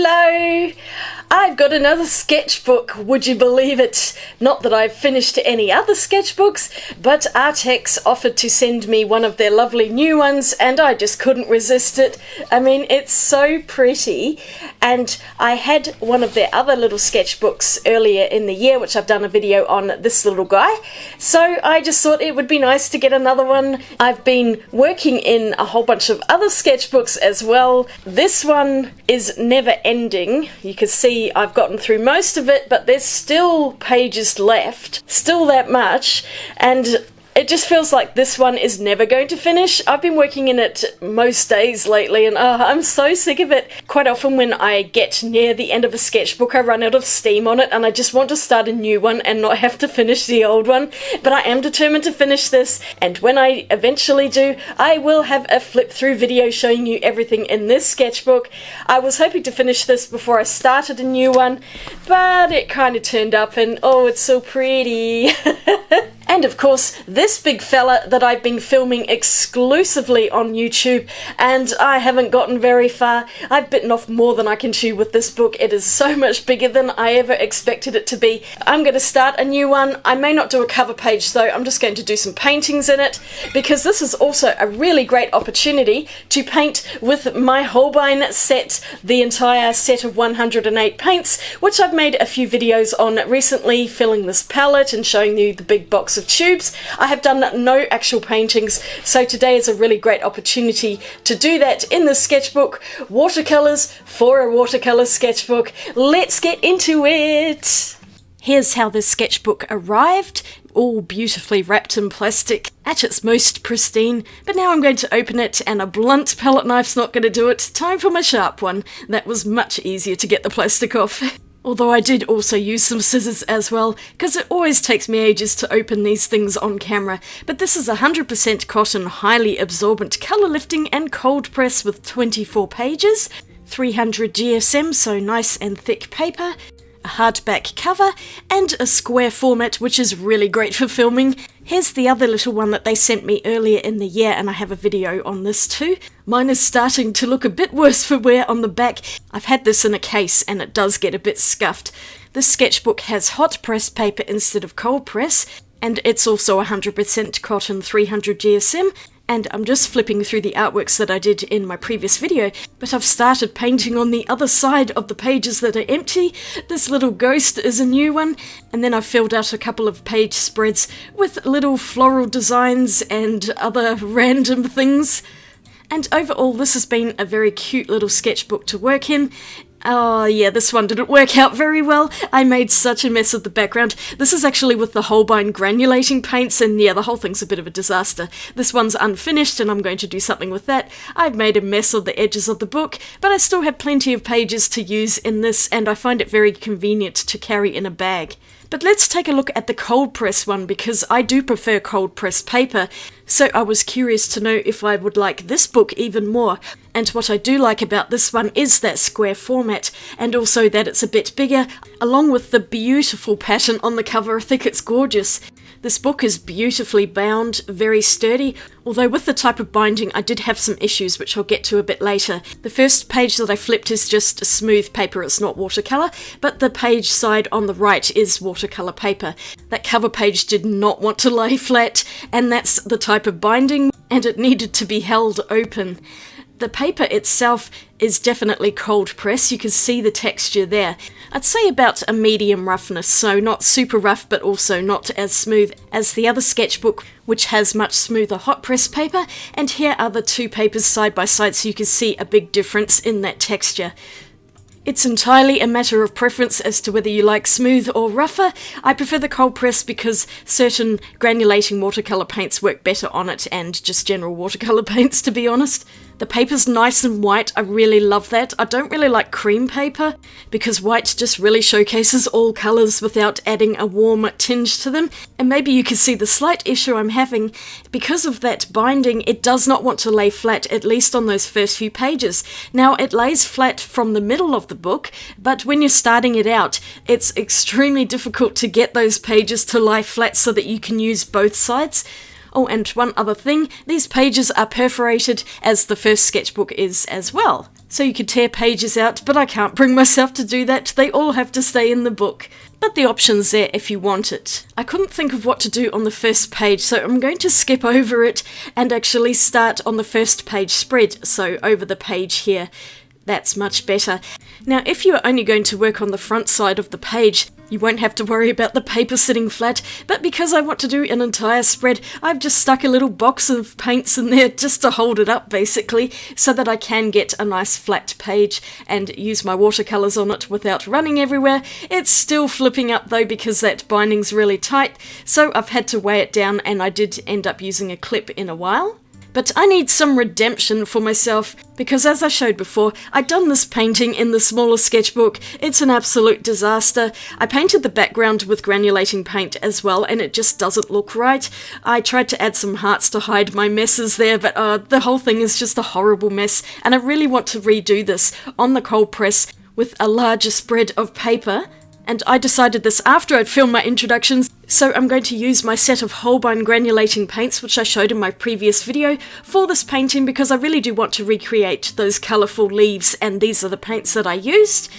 Hello! I've got another sketchbook, would you believe it? Not that I've finished any other sketchbooks, but Arrtx offered to send me one of their lovely new ones and I just couldn't resist it. I mean, it's so pretty. And I had one of their other little sketchbooks earlier in the year, which I've done a video on this little guy. So I just thought it would be nice to get another one. I've been working in a whole bunch of other sketchbooks as well. This one is never ending. You can see I've gotten through most of it, but there's still pages left, still that much, and it just feels like this one is never going to finish. I've been working in it most days lately and I'm so sick of it. Quite often when I get near the end of a sketchbook I run out of steam on it and I just want to start a new one and not have to finish the old one. But I am determined to finish this, and when I eventually do, I will have a flip through video showing you everything in this sketchbook. I was hoping to finish this before I started a new one, but it kind of turned up and oh, it's so pretty. And of course, this big fella that I've been filming exclusively on YouTube, and I haven't gotten very far. I've bitten off more than I can chew with this book. It is so much bigger than I ever expected it to be. I'm going to start a new one. I may not do a cover page though, I'm just going to do some paintings in it, because this is also a really great opportunity to paint with my Holbein set, the entire set of 108 paints, which I've made a few videos on recently, filling this palette and showing you the big box of tubes. I have done no actual paintings, so today is a really great opportunity to do that in the sketchbook. Watercolors for a watercolor sketchbook. Let's get into it! Here's how this sketchbook arrived, all beautifully wrapped in plastic, at its most pristine, but now I'm going to open it and a blunt palette knife's not going to do it. Time for my sharp one. That was much easier to get the plastic off. Although I did also use some scissors as well, because it always takes me ages to open these things on camera. But this is 100% cotton, highly absorbent, colour lifting and cold press with 24 pages, 300 GSM, so nice and thick paper, a hardback cover, and a square format, which is really great for filming. Here's the other little one that they sent me earlier in the year, and I have a video on this too. Mine is starting to look a bit worse for wear on the back. I've had this in a case and it does get a bit scuffed. This sketchbook has hot press paper instead of cold press, and it's also 100% cotton, 300 GSM. And I'm just flipping through the artworks that I did in my previous video, but I've started painting on the other side of the pages that are empty. This little ghost is a new one, and then I've filled out a couple of page spreads with little floral designs and other random things. And overall, this has been a very cute little sketchbook to work in. Oh yeah, this one didn't work out very well. I made such a mess of the background. This is actually with the Holbein granulating paints, and yeah, the whole thing's a bit of a disaster. This one's unfinished and I'm going to do something with that. I've made a mess of the edges of the book, but I still have plenty of pages to use in this, and I find it very convenient to carry in a bag. But let's take a look at the cold press one, because I do prefer cold press paper, so I was curious to know if I would like this book even more. And what I do like about this one is that square format, and also that it's a bit bigger, along with the beautiful pattern on the cover. I think it's gorgeous. This book is beautifully bound, very sturdy, although with the type of binding I did have some issues, which I'll get to a bit later. The first page that I flipped is just a smooth paper, it's not watercolour, but the page side on the right is watercolour paper. That cover page did not want to lay flat, and that's the type of binding, and it needed to be held open. The paper itself is definitely cold press. You can see the texture there. I'd say about a medium roughness, so not super rough but also not as smooth as the other sketchbook, which has much smoother hot press paper. And here are the two papers side by side, so you can see a big difference in that texture. It's entirely a matter of preference as to whether you like smooth or rougher. I prefer the cold press because certain granulating watercolour paints work better on it, and just general watercolour paints, to be honest. The paper's nice and white, I really love that. I don't really like cream paper because white just really showcases all colours without adding a warm tinge to them. And maybe you can see the slight issue I'm having. Because of that binding, it does not want to lay flat, at least on those first few pages. Now, it lays flat from the middle of the book, but when you're starting it out, it's extremely difficult to get those pages to lie flat so that you can use both sides. Oh, and one other thing, these pages are perforated, as the first sketchbook is as well. So you could tear pages out, but I can't bring myself to do that. They all have to stay in the book. But the option's there if you want it. I couldn't think of what to do on the first page, so I'm going to skip over it and actually start on the first page spread, so over the page here. That's much better. Now, if you are only going to work on the front side of the page, you won't have to worry about the paper sitting flat, but because I want to do an entire spread, I've just stuck a little box of paints in there just to hold it up, basically, so that I can get a nice flat page and use my watercolours on it without running everywhere. It's still flipping up though because that binding's really tight, so I've had to weigh it down, and I did end up using a clip in a while. But I need some redemption for myself, because as I showed before, I'd done this painting in the smaller sketchbook. It's an absolute disaster. I painted the background with granulating paint as well, and it just doesn't look right. I tried to add some hearts to hide my messes there, but the whole thing is just a horrible mess, and I really want to redo this on the cold press with a larger spread of paper. And I decided this after I'd filmed my introductions, so I'm going to use my set of Holbein granulating paints, which I showed in my previous video, for this painting, because I really do want to recreate those colourful leaves, and these are the paints that I used.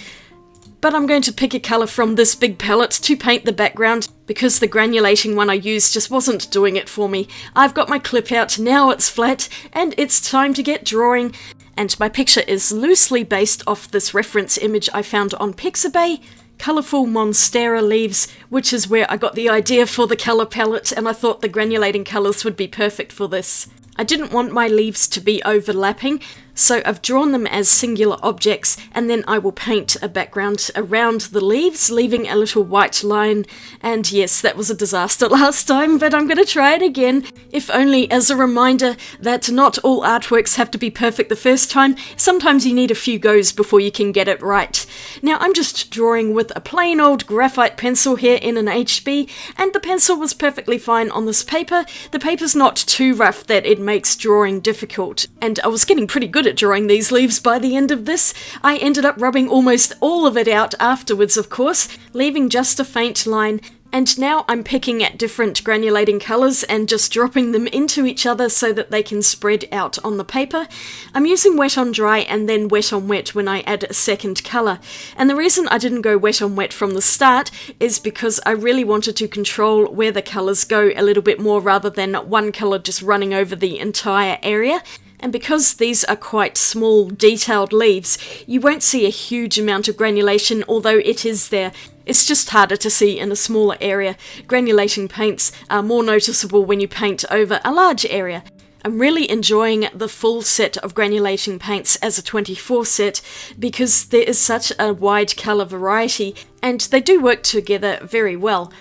But I'm going to pick a colour from this big palette to paint the background, because the granulating one I used just wasn't doing it for me. I've got my clip out, now it's flat, and it's time to get drawing. And my picture is loosely based off this reference image I found on Pixabay. Colourful Monstera leaves, which is where I got the idea for the colour palette, and I thought the granulating colours would be perfect for this. I didn't want my leaves to be overlapping, so I've drawn them as singular objects, and then I will paint a background around the leaves, leaving a little white line. And yes, that was a disaster last time, but I'm going to try it again, if only as a reminder that not all artworks have to be perfect the first time. Sometimes you need a few goes before you can get it right. Now, I'm just drawing with a plain old graphite pencil here in an HB, and the pencil was perfectly fine on this paper. The paper's not too rough that it makes drawing difficult, and I was getting pretty good at drawing these leaves by the end of this. I ended up rubbing almost all of it out afterwards, of course, leaving just a faint line. And now I'm picking at different granulating colours and just dropping them into each other so that they can spread out on the paper. I'm using wet on dry and then wet on wet when I add a second colour. And the reason I didn't go wet on wet from the start is because I really wanted to control where the colours go a little bit more rather than one colour just running over the entire area. And because these are quite small, detailed leaves, you won't see a huge amount of granulation, although it is there. It's just harder to see in a smaller area. Granulating paints are more noticeable when you paint over a large area. I'm really enjoying the full set of granulating paints as a 24 set because there is such a wide colour variety, and they do work together very well.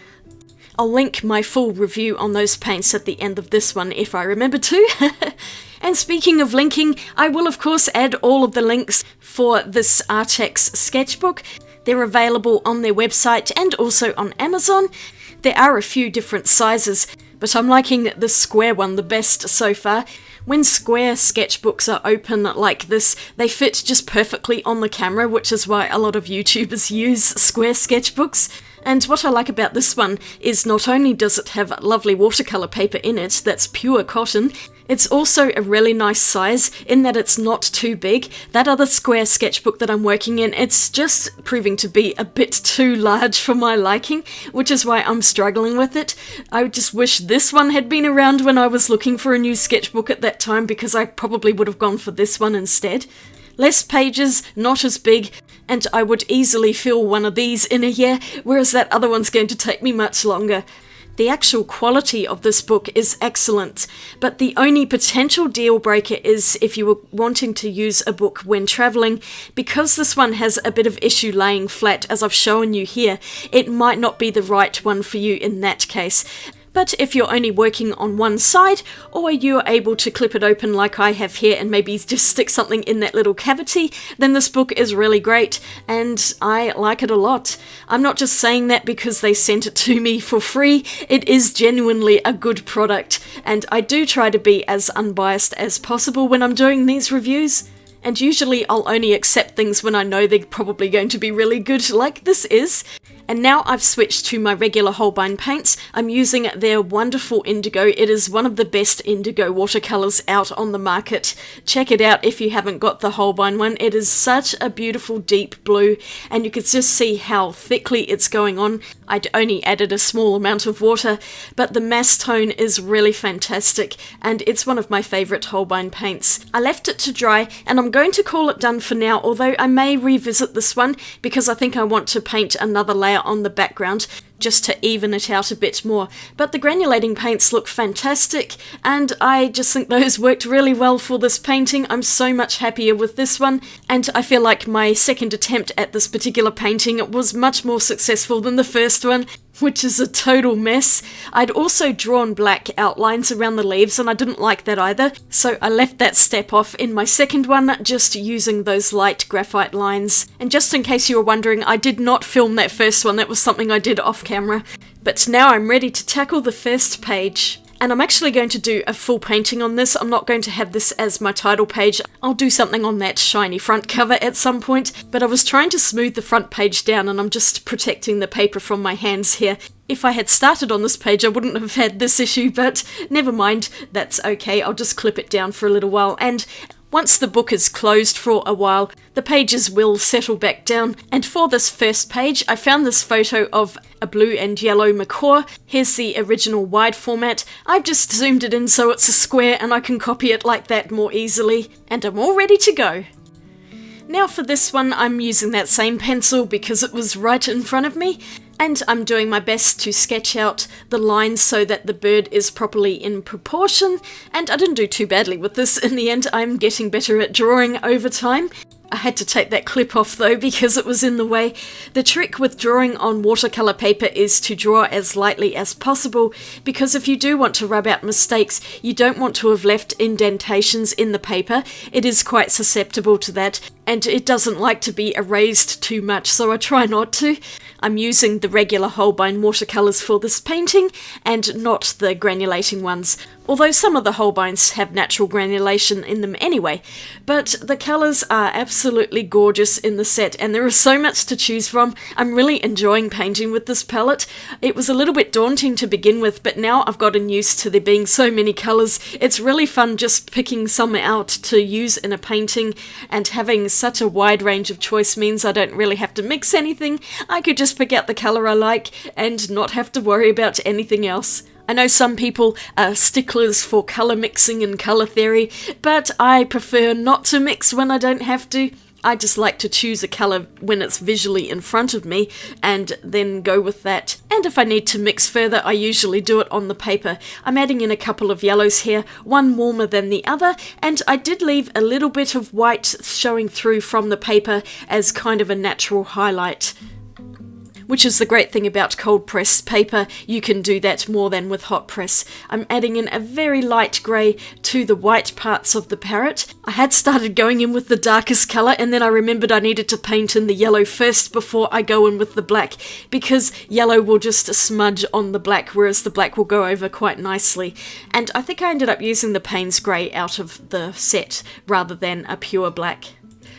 I'll link my full review on those paints at the end of this one if I remember to. And speaking of linking, I will of course add all of the links for this Arrtx sketchbook. They're available on their website and also on Amazon. There are a few different sizes, but I'm liking the square one the best so far. When square sketchbooks are open like this, they fit just perfectly on the camera, which is why a lot of YouTubers use square sketchbooks. And what I like about this one is not only does it have lovely watercolour paper in it that's pure cotton, it's also a really nice size in that it's not too big. That other square sketchbook that I'm working in, it's just proving to be a bit too large for my liking, which is why I'm struggling with it. I just wish this one had been around when I was looking for a new sketchbook at that time, because I probably would have gone for this one instead. Less pages, not as big, and I would easily fill one of these in a year, whereas that other one's going to take me much longer. The actual quality of this book is excellent, but the only potential deal breaker is if you were wanting to use a book when travelling. Because this one has a bit of issue laying flat, as I've shown you here, it might not be the right one for you in that case. But if you're only working on one side, or you're able to clip it open like I have here and maybe just stick something in that little cavity, then this book is really great, and I like it a lot. I'm not just saying that because they sent it to me for free. It is genuinely a good product, and I do try to be as unbiased as possible when I'm doing these reviews. And usually I'll only accept things when I know they're probably going to be really good, like this is. And now I've switched to my regular Holbein paints. I'm using their wonderful indigo. It is one of the best indigo watercolours out on the market. Check it out if you haven't got the Holbein one. It is such a beautiful deep blue, and you can just see how thickly it's going on. I'd only added a small amount of water, but the mass tone is really fantastic, and it's one of my favourite Holbein paints. I left it to dry, and I'm going to call it done for now, although I may revisit this one because I think I want to paint another layer on the background just to even it out a bit more. But the granulating paints look fantastic, and I just think those worked really well for this painting. I'm so much happier with this one, and I feel like my second attempt at this particular painting was much more successful than the first one, which is a total mess. I'd also drawn black outlines around the leaves, and I didn't like that either, so I left that step off in my second one, just using those light graphite lines. And just in case you were wondering, I did not film that first one. That was something I did off camera. But now I'm ready to tackle the first page. And I'm actually going to do a full painting on this. I'm not going to have this as my title page. I'll do something on that shiny front cover at some point, but I was trying to smooth the front page down, and I'm just protecting the paper from my hands here. If I had started on this page, I wouldn't have had this issue, but never mind, that's okay. I'll just clip it down for a little while, and once the book is closed for a while, the pages will settle back down. And for this first page, I found this photo of a blue and yellow macaw. Here's the original wide format. I've just zoomed it in so it's a square and I can copy it like that more easily. And I'm all ready to go. Now for this one, I'm using that same pencil because it was right in front of me. And I'm doing my best to sketch out the lines so that the bird is properly in proportion, and I didn't do too badly with this in the end. I'm getting better at drawing over time. I had to take that clip off though because it was in the way. The trick with drawing on watercolour paper is to draw as lightly as possible, because if you do want to rub out mistakes, you don't want to have left indentations in the paper. It is quite susceptible to that, and it doesn't like to be erased too much, so I try not to. I'm using the regular Holbein watercolours for this painting and not the granulating ones, although some of the Holbeins have natural granulation in them anyway. But the colours are absolutely gorgeous in the set, and there is so much to choose from. I'm really enjoying painting with this palette. It was a little bit daunting to begin with, but now I've gotten used to there being so many colours. It's really fun just picking some out to use in a painting, and having such a wide range of choice means I don't really have to mix anything. I could just pick out the colour I like and not have to worry about anything else. I know some people are sticklers for colour mixing and colour theory, but I prefer not to mix when I don't have to. I just like to choose a colour when it's visually in front of me and then go with that. And if I need to mix further, I usually do it on the paper. I'm adding in a couple of yellows here, one warmer than the other, and I did leave a little bit of white showing through from the paper as kind of a natural highlight. Which is the great thing about cold press paper, you can do that more than with hot press. I'm adding in a very light grey to the white parts of the parrot. I had started going in with the darkest colour, and then I remembered I needed to paint in the yellow first before I go in with the black, because yellow will just smudge on the black, whereas the black will go over quite nicely. And I think I ended up using the Payne's grey out of the set rather than a pure black.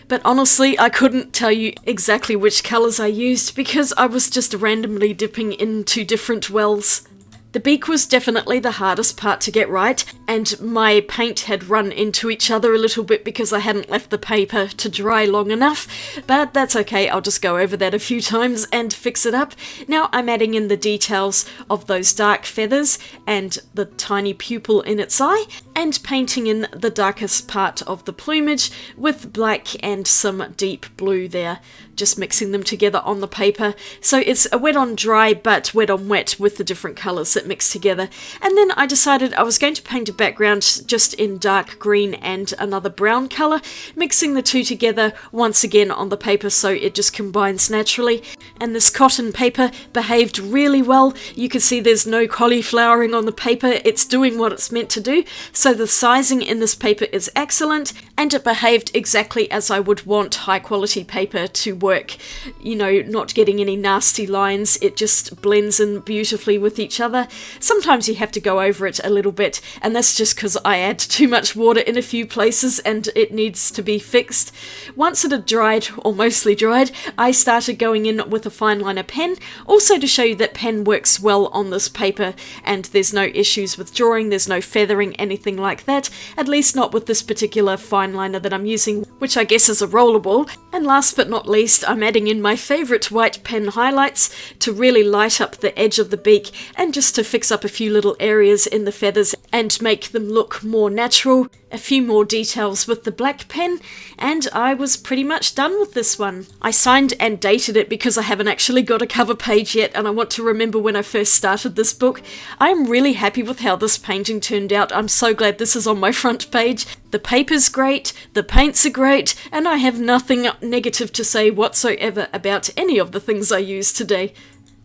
But honestly, I couldn't tell you exactly which colours I used because I was just randomly dipping into different wells. The beak was definitely the hardest part to get right, and my paint had run into each other a little bit because I hadn't left the paper to dry long enough, but that's okay. I'll just go over that a few times and fix it up. Now I'm adding in the details of those dark feathers and the tiny pupil in its eye, and painting in the darkest part of the plumage with black and some deep blue there, just mixing them together on the paper. So it's a wet on dry but wet on wet with the different colours that mix together. And then I decided I was going to paint a background just in dark green and another brown colour, mixing the two together once again on the paper so it just combines naturally. And this cotton paper behaved really well. You can see there's no cauliflowering on the paper. It's doing what it's meant to do. So the sizing in this paper is excellent, and it behaved exactly as I would want high quality paper to work. You know, not getting any nasty lines. It just blends in beautifully with each other. water. Sometimes you have to go over it a little bit, and that's just because I add too much water in a few places and it needs to be fixed. Once it had dried, or mostly dried, I started going in with a fine liner pen, also to show you that pen works well on this paper and there's no issues with drawing, there's no feathering, anything like that, at least not with this particular fine liner that I'm using, which I guess is a rollerball. And last but not least, I'm adding in my favourite white pen highlights to really light up the edge of the beak and just to fix up a few little areas in the feathers and make them look more natural. A few more details with the black pen, and I was pretty much done with this one. I signed and dated it because I haven't actually got a cover page yet and I want to remember when I first started this book. I'm really happy with how this painting turned out. I'm so glad this is on my front page. The paper's great, the paints are great, and I have nothing negative to say whatsoever about any of the things I used today.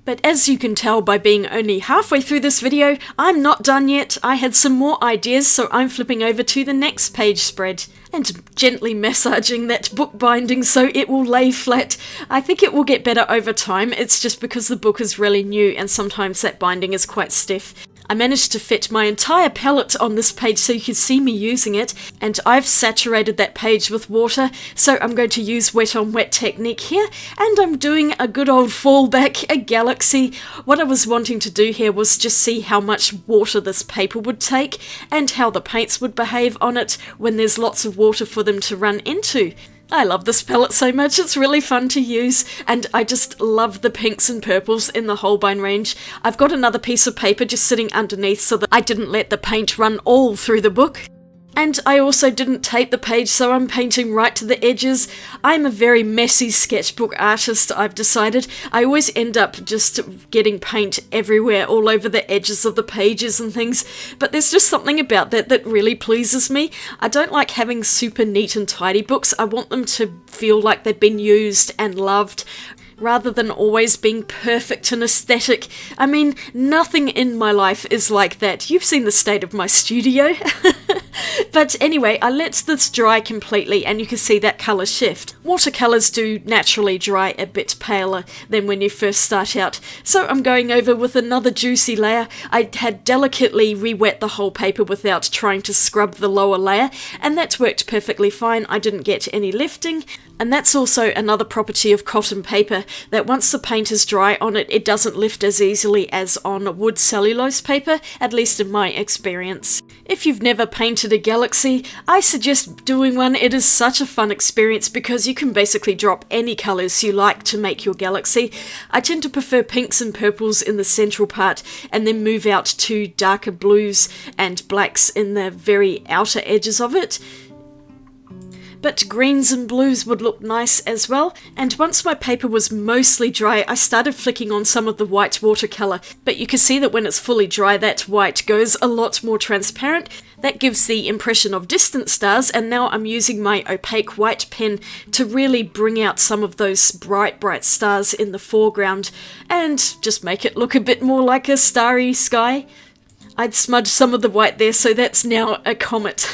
But as you can tell by being only halfway through this video, I'm not done yet. I had some more ideas, so I'm flipping over to the next page spread and gently massaging that book binding so it will lay flat. I think it will get better over time. It's just because the book is really new and sometimes that binding is quite stiff. I managed to fit my entire palette on this page so you can see me using it, and I've saturated that page with water, so I'm going to use wet on wet technique here, and I'm doing a good old fallback, a galaxy. What I was wanting to do here was just see how much water this paper would take and how the paints would behave on it when there's lots of water for them to run into. I love this palette so much, it's really fun to use, and I just love the pinks and purples in the Holbein range. I've got another piece of paper just sitting underneath so that I didn't let the paint run all through the book. And I also didn't tape the page, so I'm painting right to the edges. I'm a very messy sketchbook artist, I've decided. I always end up just getting paint everywhere, all over the edges of the pages and things, but there's just something about that that really pleases me. I don't like having super neat and tidy books. I want them to feel like they've been used and loved, rather than always being perfect and aesthetic. I mean, nothing in my life is like that. You've seen the state of my studio. But anyway, I let this dry completely and you can see that colour shift. Watercolours do naturally dry a bit paler than when you first start out. So I'm going over with another juicy layer. I had delicately re-wet the whole paper without trying to scrub the lower layer, and that's worked perfectly fine. I didn't get any lifting. And that's also another property of cotton paper, that once the paint is dry on it, it doesn't lift as easily as on wood cellulose paper, at least in my experience. If you've never painted a galaxy, I suggest doing one. It is such a fun experience because you can basically drop any colours you like to make your galaxy. I tend to prefer pinks and purples in the central part and then move out to darker blues and blacks in the very outer edges of it. But greens and blues would look nice as well. And once my paper was mostly dry, I started flicking on some of the white watercolour. But you can see that when it's fully dry, that white goes a lot more transparent. That gives the impression of distant stars, and now I'm using my opaque white pen to really bring out some of those bright, bright stars in the foreground and just make it look a bit more like a starry sky. I'd smudged some of the white there, so that's now a comet.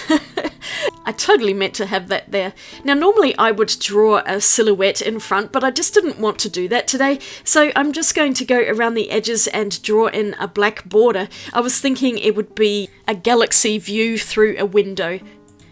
I totally meant to have that there. Now normally I would draw a silhouette in front, but I just didn't want to do that today, so I'm just going to go around the edges and draw in a black border. I was thinking it would be a galaxy view through a window.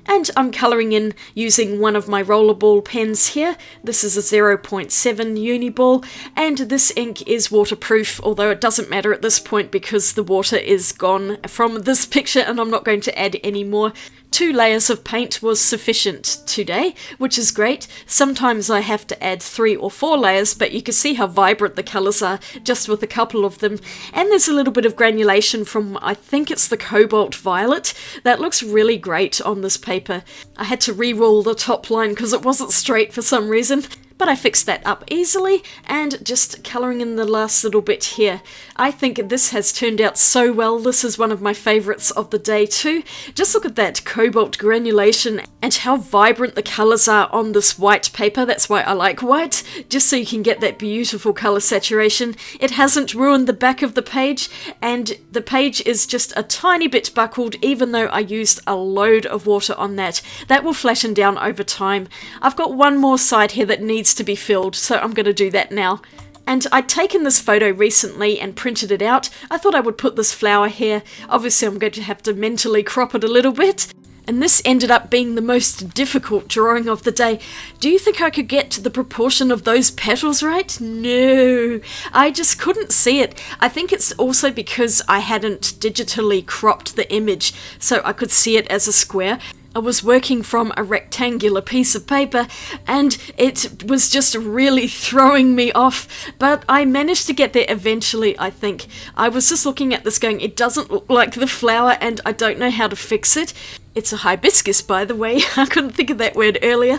And I'm colouring in using one of my rollerball pens here. This is a 0.7 Uniball, and this ink is waterproof, although it doesn't matter at this point because the water is gone from this picture and I'm not going to add any more. 2 layers of paint was sufficient today, which is great. Sometimes I have to add 3 or 4 layers, but you can see how vibrant the colours are just with a couple of them. And there's a little bit of granulation from, I think it's the cobalt violet. That looks really great on this paper. I had to re-roll the top line because it wasn't straight for some reason. But I fixed that up easily, and just colouring in the last little bit here. I think this has turned out so well. This is one of my favourites of the day too. Just look at that cobalt granulation and how vibrant the colours are on this white paper. That's why I like white, just so you can get that beautiful colour saturation. It hasn't ruined the back of the page, and the page is just a tiny bit buckled, even though I used a load of water on that. That will flatten down over time. I've got one more side here that needs to be filled, so I'm going to do that now. And I'd taken this photo recently and printed it out. I thought I would put this flower here. Obviously I'm going to have to mentally crop it a little bit. And this ended up being the most difficult drawing of the day. Do you think I could get the proportion of those petals right? No, I just couldn't see it. I think it's also because I hadn't digitally cropped the image, so I could see it as a square. I was working from a rectangular piece of paper and it was just really throwing me off, but I managed to get there eventually, I think. I was just looking at this going, it doesn't look like the flower and I don't know how to fix it. It's a hibiscus, by the way. I couldn't think of that word earlier.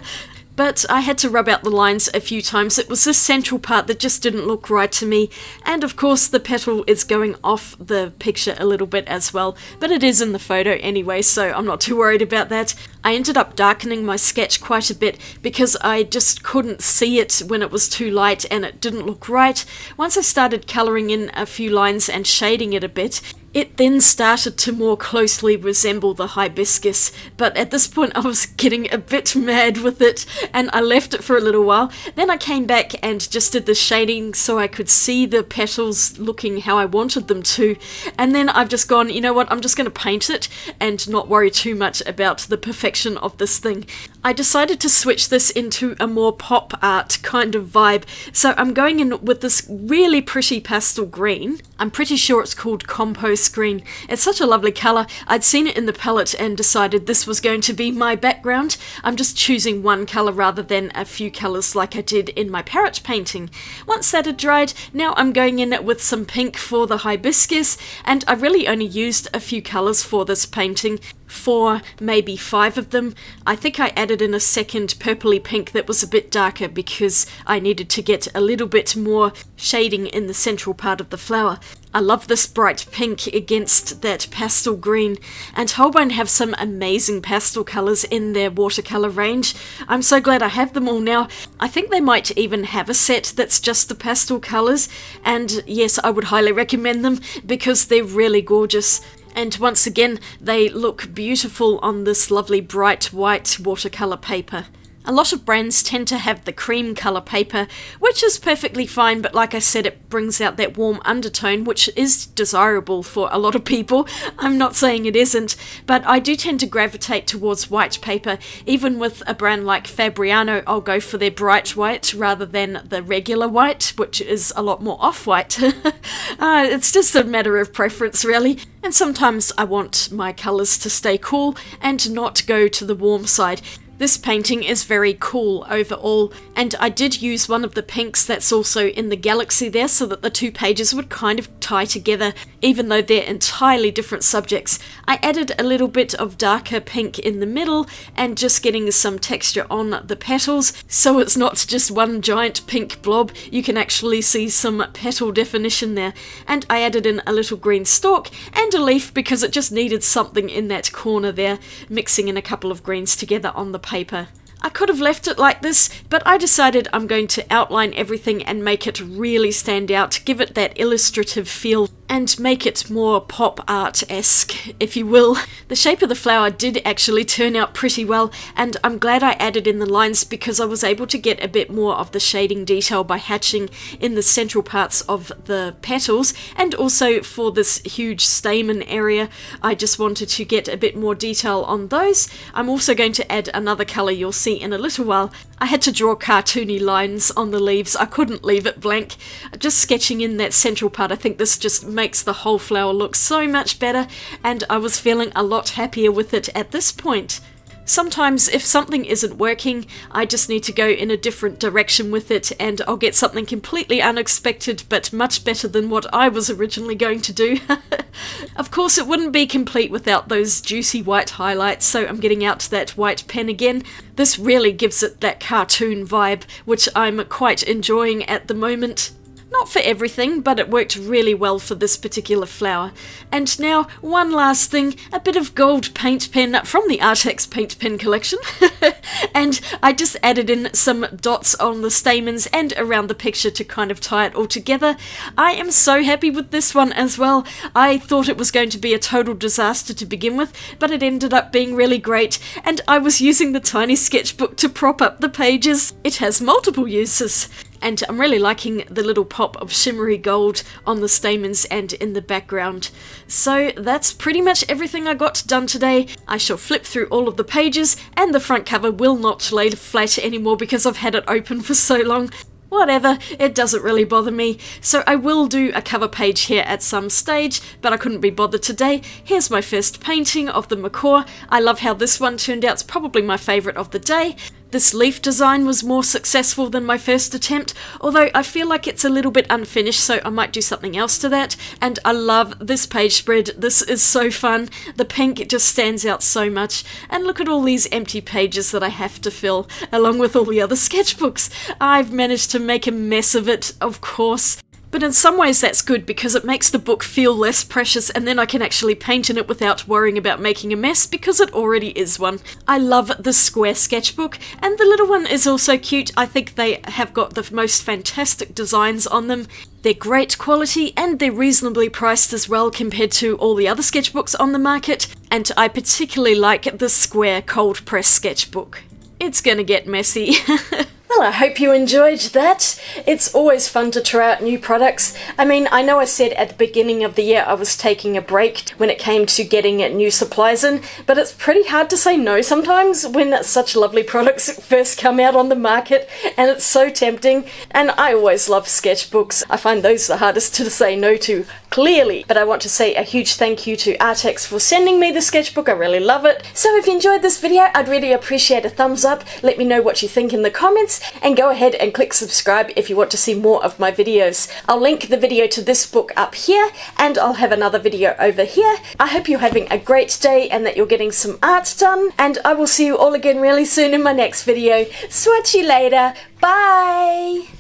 But I had to rub out the lines a few times. It was this central part that just didn't look right to me. And of course the petal is going off the picture a little bit as well. But it is in the photo anyway, so I'm not too worried about that. I ended up darkening my sketch quite a bit because I just couldn't see it when it was too light and it didn't look right. Once I started colouring in a few lines and shading it a bit, it then started to more closely resemble the hibiscus, but at this point I was getting a bit mad with it and I left it for a little while. Then I came back and just did the shading so I could see the petals looking how I wanted them to, and then I've just gone, you know what, I'm just going to paint it and not worry too much about the perfection of this thing. I decided to switch this into a more pop art kind of vibe, so I'm going in with this really pretty pastel green. I'm pretty sure it's called compost green. It's such a lovely colour. I'd seen it in the palette and decided this was going to be my background. I'm just choosing one colour rather than a few colours like I did in my parrot painting. Once that had dried, now I'm going in with some pink for the hibiscus, and I really only used a few colours for this painting. 4, maybe 5 of them. I think I added in a second purpley pink that was a bit darker because I needed to get a little bit more shading in the central part of the flower. I love this bright pink against that pastel green, and Holbein have some amazing pastel colours in their watercolour range. I'm so glad I have them all now. I think they might even have a set that's just the pastel colours, and yes, I would highly recommend them because they're really gorgeous. And once again, they look beautiful on this lovely bright white watercolour paper. A lot of brands tend to have the cream colour paper, which is perfectly fine, but like I said, it brings out that warm undertone, which is desirable for a lot of people. I'm not saying it isn't, but I do tend to gravitate towards white paper. Even with a brand like Fabriano, I'll go for their bright white rather than the regular white, which is a lot more off-white. It's just a matter of preference, really. And sometimes I want my colours to stay cool and not go to the warm side. This painting is very cool overall, and I did use one of the pinks that's also in the galaxy there so that the two pages would kind of tie together, even though they're entirely different subjects. I added a little bit of darker pink in the middle and just getting some texture on the petals, so it's not just one giant pink blob. You can actually see some petal definition there. And I added in a little green stalk and a leaf because it just needed something in that corner there, mixing in a couple of greens together on the paper. I could have left it like this, but I decided I'm going to outline everything and make it really stand out, give it that illustrative feel, and make it more pop art-esque, if you will. The shape of the flower did actually turn out pretty well, and I'm glad I added in the lines because I was able to get a bit more of the shading detail by hatching in the central parts of the petals, and also for this huge stamen area, I just wanted to get a bit more detail on those. I'm also going to add another colour you'll see in a little while. I had to draw cartoony lines on the leaves. I couldn't leave it blank. Just sketching in that central part, I think this just makes the whole flower look so much better, and I was feeling a lot happier with it at this point. Sometimes if something isn't working, I just need to go in a different direction with it and I'll get something completely unexpected but much better than what I was originally going to do. Of course, it wouldn't be complete without those juicy white highlights, so I'm getting out that white pen again. This really gives it that cartoon vibe, which I'm quite enjoying at the moment. Not for everything, but it worked really well for this particular flower. And now, one last thing, a bit of gold paint pen from the Arrtx paint pen collection. And I just added in some dots on the stamens and around the picture to kind of tie it all together. I am so happy with this one as well. I thought it was going to be a total disaster to begin with, but it ended up being really great, and I was using the tiny sketchbook to prop up the pages. It has multiple uses. And I'm really liking the little pop of shimmery gold on the stamens and in the background. So that's pretty much everything I got done today. I shall flip through all of the pages, and the front cover will not lay flat anymore because I've had it open for so long. Whatever, it doesn't really bother me. So I will do a cover page here at some stage, but I couldn't be bothered today. Here's my first painting of the macaw. I love how this one turned out. It's probably my favourite of the day. This leaf design was more successful than my first attempt, although I feel like it's a little bit unfinished, so I might do something else to that. And I love this page spread. This is so fun. The pink just stands out so much. And look at all these empty pages that I have to fill, along with all the other sketchbooks. I've managed to make a mess of it, of course. But in some ways that's good because it makes the book feel less precious, and then I can actually paint in it without worrying about making a mess because it already is one. I love the square sketchbook, and the little one is also cute. I think they have got the most fantastic designs on them. They're great quality and they're reasonably priced as well compared to all the other sketchbooks on the market, and I particularly like the square cold press sketchbook. It's gonna get messy. Well, I hope you enjoyed that. It's always fun to try out new products. I mean, I know I said at the beginning of the year I was taking a break when it came to getting new supplies in, but it's pretty hard to say no sometimes when such lovely products first come out on the market, and it's so tempting. And I always love sketchbooks. I find those the hardest to say no to, clearly. But I want to say a huge thank you to Arrtx for sending me the sketchbook. I really love it. So if you enjoyed this video, I'd really appreciate a thumbs up. Let me know what you think in the comments, and go ahead and click subscribe if you want to see more of my videos. I'll link the video to this book up here, and I'll have another video over here. I hope you're having a great day and that you're getting some art done, and I will see you all again really soon in my next video. Swatch you later. Bye!